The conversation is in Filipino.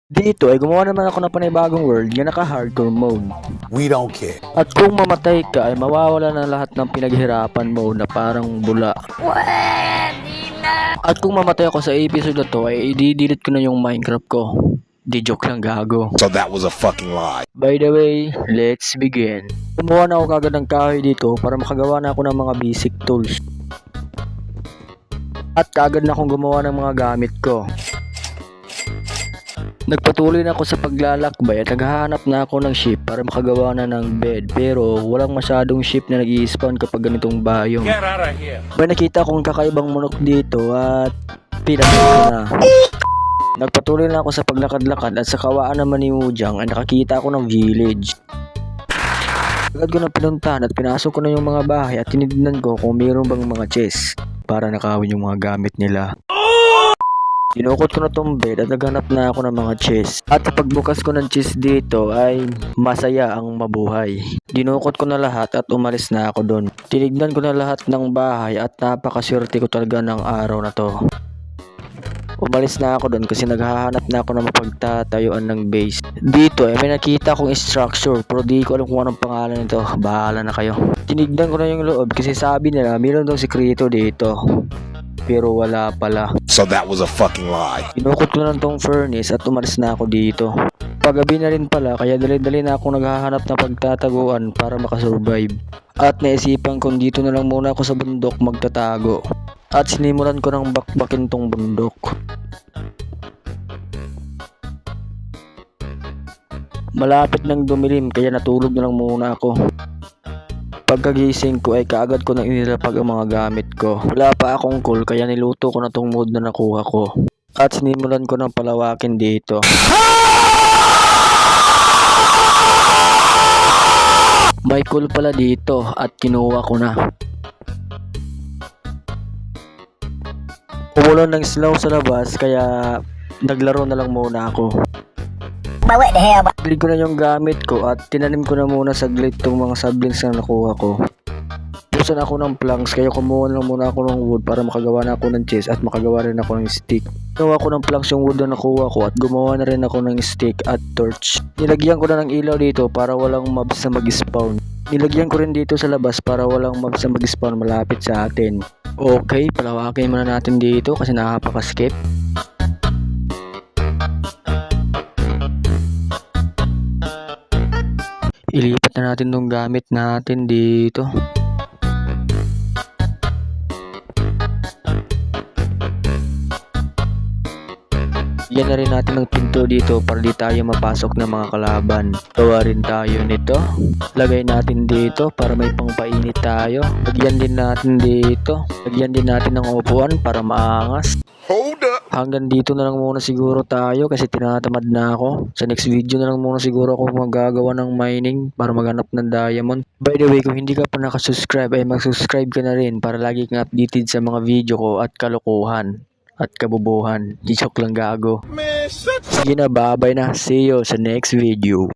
Dito ay gumawa naman ako ng panibagong world na naka-hardcore mode. We don't care. At kung mamatay ka ay mawawala na lahat ng pinaghirapan mo na parang bula. At kung mamatay ako sa episode na to ay i-delete ko na yung Minecraft ko. Di joke lang, gago. So that was a fucking lie. By the way, let's begin. Gumawa na ako kagad ng kahoy dito para makagawa na ako ng mga basic tools. At kagad na akong gumawa ng mga gamit ko. Nagpatuloy na ako sa paglalakbay at naghahanap na ako ng ship para makagawa na ng bed, pero walang masyadong ship na nag-i-spawn kapag ganitong biome. Get out of here. May nakita akong kakaibang manok dito at pinagod ko na. Nagpatuloy na ako sa paglakad-lakad at sa kawaan naman ni Wujang ay nakakita ako ng village. Agad ko na pinuntahan at pinasok ko na yung mga bahay at tinignan ko kung mayroon bang mga chest para nakawin yung mga gamit nila. Dinukot ko na tong bed at naghanap na ako ng mga chest. At kapag bukas ko ng chest dito ay masaya ang mabuhay. Dinukot ko na lahat at umalis na ako doon. Tinignan ko na lahat ng bahay at napakaswerte ko talaga ng araw na to. Umalis na ako doon kasi naghahanap na ako ng mapagtatayuan ng base. Dito ay may nakita akong structure pero di ko alam kung anong pangalan nito. Bahala na kayo. Tinignan ko na yung loob kasi sabi nila mayroon daw sikreto dito. Pero wala pala. So that was a fucking lie. Inukot ko lang tong furnace at umalis na ako dito. Paggabi na rin pala kaya dali-dali na ako naghahanap ng pagtataguan para makasurvive. At naisipan kong dito na lang muna ako sa bundok magtatago. At sinimulan ko ng bakbakin tong bundok. Malapit nang dumilim kaya natulog na lang muna ako. Pagkagising ko ay kaagad ko nang inilapag ang mga gamit ko. Wala pa akong coal kaya niluto ko na tong mood na nakuha ko. At sinimulan ko ng palawakin dito. May coal pala dito at kinuha ko na. Umulan ng slow sa labas kaya naglaro na lang muna ako. Bili ko na yung gamit ko at tinanim ko na muna saglit itong mga saplings na nakuha ko. Pusan ako ng planks kaya kumuha na muna ako ng wood para makagawa na ako ng chest at makagawa rin ako ng stick. Ginawa ko ng planks yung wood na nakuha ko at gumawa na rin ako ng stick at torch. Nilagyan ko na ng ilaw dito para walang mobs na mag-spawn. Nilagyan ko rin dito sa labas para walang mobs na mag-spawn malapit sa atin. Okay, palawakin muna natin dito kasi nakapaka-skip. Ilipat na natin tong gamit natin dito. Yan na rin natin ng pinto dito para di tayo mapasok ng mga kalaban. Gawa rin tayo nito. Lagay natin dito para may pangpainit tayo. Lagyan din natin dito. Lagyan din natin ng upuan para maangas. Hold up. Hanggang dito na lang muna siguro tayo kasi tinatamad na ako. Sa next video na lang muna siguro ako magagawa ng mining para maghanap ng diamond. By the way, kung hindi ka pa nakasubscribe ay mag-subscribe ka na rin para lagi kang updated sa mga video ko at kalokohan at kabubuhan. Joke lang, gago. Sige na, bye-bye na. See you sa next video.